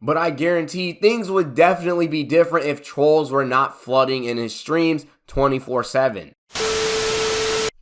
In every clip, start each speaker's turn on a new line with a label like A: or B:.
A: But I guarantee things would definitely be different if trolls were not flooding in his streams 24/7.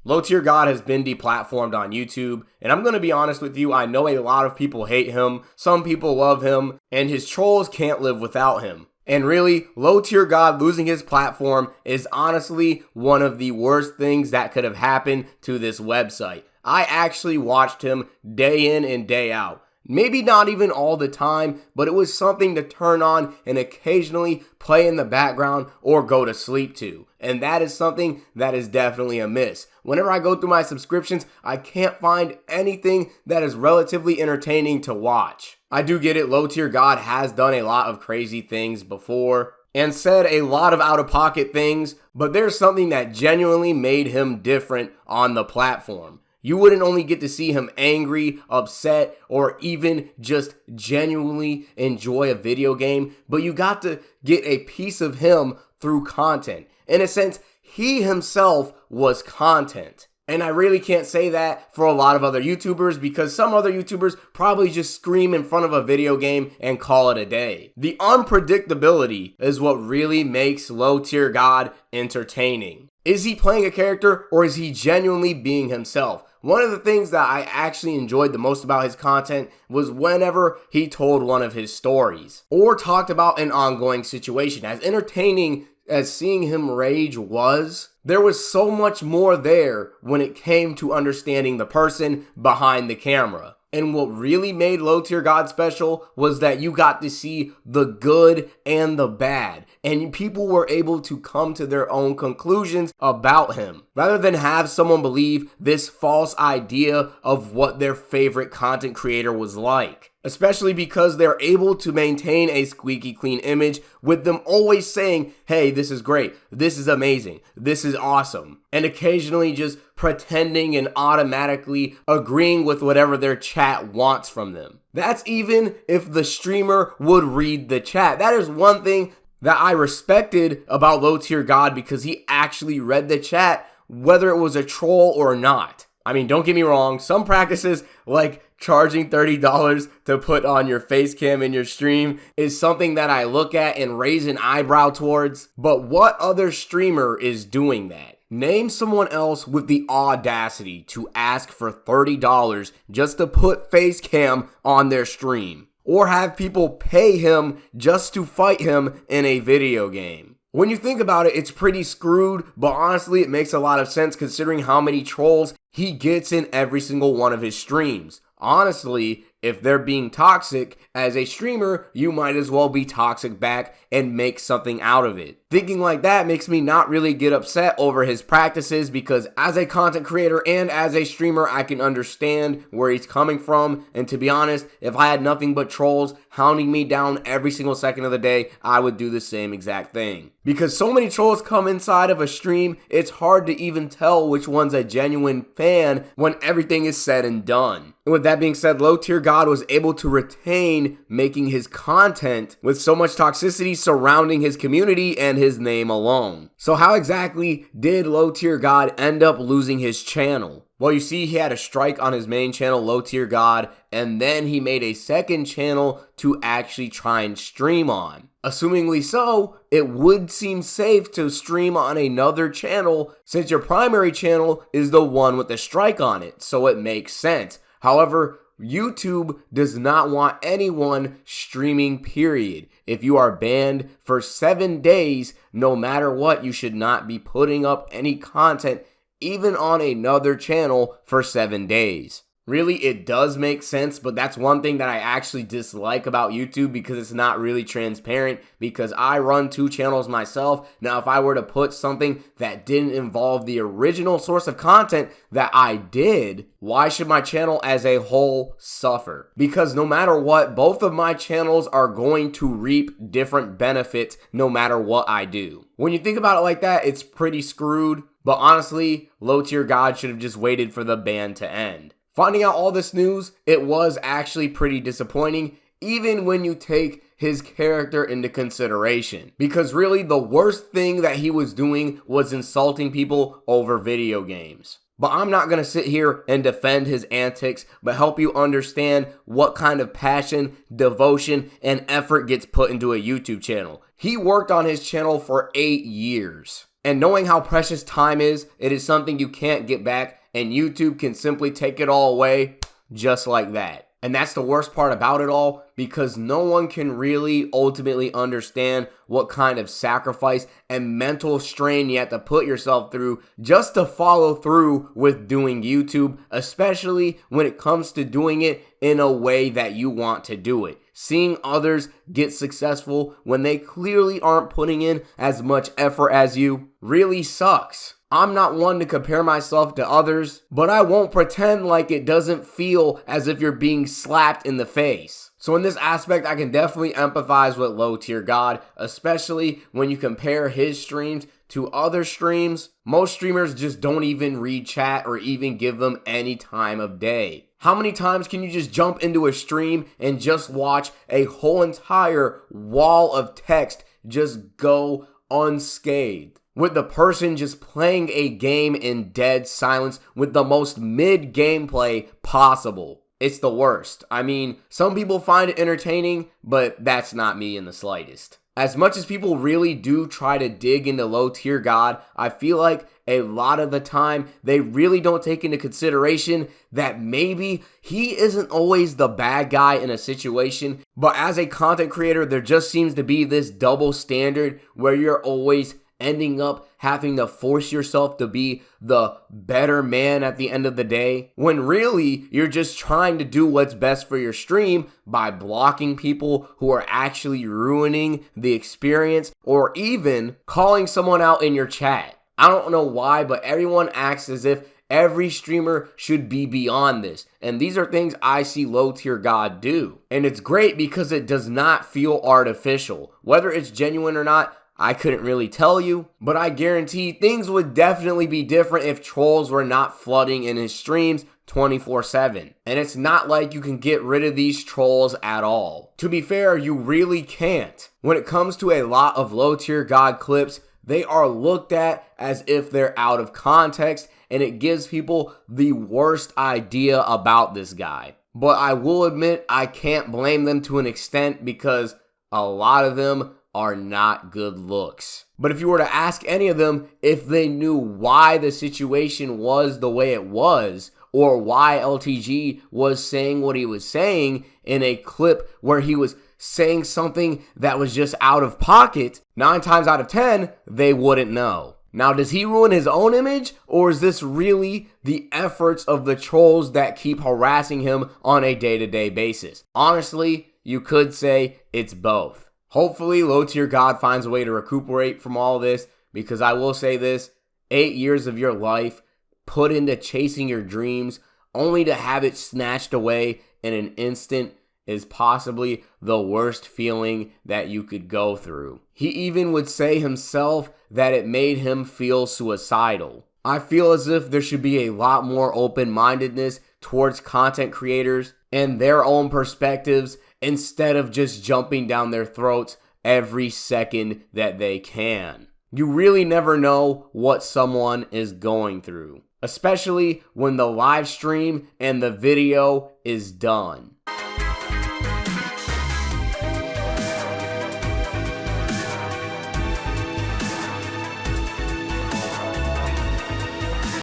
A: Low Tier God has been deplatformed on YouTube, and I'm going to be honest with you, I know a lot of people hate him, some people love him, and his trolls can't live without him. And really, Low Tier God losing his platform is honestly one of the worst things that could have happened to this website. I actually watched him day in and day out. Maybe not even all the time, but it was something to turn on and occasionally play in the background or go to sleep to. And that is something that is definitely a miss. Whenever I go through my subscriptions, I can't find anything that is relatively entertaining to watch. I do get it, Low Tier God has done a lot of crazy things before and said a lot of out-of-pocket things, but there's something that genuinely made him different on the platform. You wouldn't only get to see him angry, upset, or even just genuinely enjoy a video game, but you got to get a piece of him through content. In a sense, he himself was content. And I really can't say that for a lot of other YouTubers because some other YouTubers probably just scream in front of a video game and call it a day. The unpredictability is what really makes Low Tier God entertaining. Is he playing a character or is he genuinely being himself? One of the things that I actually enjoyed the most about his content was whenever he told one of his stories or talked about an ongoing situation. As entertaining as seeing him rage was, there was so much more there when it came to understanding the person behind the camera. And what really made Low Tier God special was that you got to see the good and the bad. And people were able to come to their own conclusions about him. Rather than have someone believe this false idea of what their favorite content creator was like. Especially because they're able to maintain a squeaky clean image with them always saying, hey, this is great, this is amazing, this is awesome. And occasionally just pretending and automatically agreeing with whatever their chat wants from them. That's even if the streamer would read the chat. That is one thing that I respected about Low Tier God because he actually read the chat, whether it was a troll or not. I mean, don't get me wrong, some practices like charging $30 to put on your face cam in your stream is something that I look at and raise an eyebrow towards. But what other streamer is doing that? Name someone else with the audacity to ask for $30 just to put face cam on their stream, or have people pay him just to fight him in a video game. When you think about it, it's pretty screwed, but honestly, it makes a lot of sense considering how many trolls he gets in every single one of his streams. Honestly, if they're being toxic, as a streamer, you might as well be toxic back and make something out of it. Thinking like that makes me not really get upset over his practices because as a content creator and as a streamer, I can understand where he's coming from. And to be honest, if I had nothing but trolls hounding me down every single second of the day, I would do the same exact thing. Because so many trolls come inside of a stream, it's hard to even tell which one's a genuine fan when everything is said and done. And with that being said, Low Tier God was able to retain making his content with so much toxicity surrounding his community and his name alone. So how exactly did Low Tier God end up losing his channel? Well, you see, he had a strike on his main channel, Low Tier God, and then he made a second channel to actually try and stream on. Assumingly so, it would seem safe to stream on another channel since your primary channel is the one with the strike on it, so it makes sense. However, YouTube does not want anyone streaming, period. If you are banned for 7 days, no matter what, you should not be putting up any content, even on another channel, for 7 days. Really, it does make sense, but that's one thing that I actually dislike about YouTube because it's not really transparent because I run 2 channels myself. Now, if I were to put something that didn't involve the original source of content that I did, why should my channel as a whole suffer? Because no matter what, both of my channels are going to reap different benefits no matter what I do. When you think about it like that, it's pretty screwed. But honestly, Low Tier God should have just waited for the ban to end. Finding out all this news, it was actually pretty disappointing, even when you take his character into consideration. Because really, the worst thing that he was doing was insulting people over video games. But I'm not going to sit here and defend his antics, but help you understand what kind of passion, devotion, and effort gets put into a YouTube channel. He worked on his channel for 8 years. And knowing how precious time is, it is something you can't get back, and YouTube can simply take it all away just like that. And that's the worst part about it all, because no one can really ultimately understand what kind of sacrifice and mental strain you have to put yourself through just to follow through with doing YouTube, especially when it comes to doing it in a way that you want to do it. Seeing others get successful when they clearly aren't putting in as much effort as you really sucks. I'm not one to compare myself to others, but I won't pretend like it doesn't feel as if you're being slapped in the face. So in this aspect, I can definitely empathize with Low Tier God, especially when you compare his streams to other streams. Most streamers just don't even read chat or even give them any time of day. How many times can you just jump into a stream and just watch a whole entire wall of text just go unscathed, with the person just playing a game in dead silence with the most mid gameplay possible? It's the worst. I mean, some people find it entertaining, but that's not me in the slightest. As much as people really do try to dig into Low Tier God, I feel like a lot of the time they really don't take into consideration that maybe he isn't always the bad guy in a situation, but as a content creator, there just seems to be this double standard where you're always ending up having to force yourself to be the better man at the end of the day, when really you're just trying to do what's best for your stream by blocking people who are actually ruining the experience, or even calling someone out in your chat. I don't know why, but everyone acts as if every streamer should be beyond this. And these are things I see Low Tier God do. And it's great because it does not feel artificial. Whether it's genuine or not, I couldn't really tell you, but I guarantee things would definitely be different if trolls were not flooding in his streams 24/7. And it's not like you can get rid of these trolls at all. To be fair, you really can't. When it comes to a lot of Low Tier God clips, they are looked at as if they're out of context, and it gives people the worst idea about this guy. But I will admit I can't blame them to an extent, because a lot of them are not good looks. But if you were to ask any of them if they knew why the situation was the way it was, or why LTG was saying what he was saying in a clip where he was saying something that was just out of pocket, 9 times out of 10, they wouldn't know. Now, does he ruin his own image, or is this really the efforts of the trolls that keep harassing him on a day-to-day basis? Honestly, you could say it's both. Hopefully, Low Tier God finds a way to recuperate from all this, because I will say this, 8 years of your life put into chasing your dreams only to have it snatched away in an instant is possibly the worst feeling that you could go through. He even would say himself that it made him feel suicidal. I feel as if there should be a lot more open-mindedness towards content creators and their own perspectives, instead of just jumping down their throats every second that they can. You really never know what someone is going through, especially when the live stream and the video is done.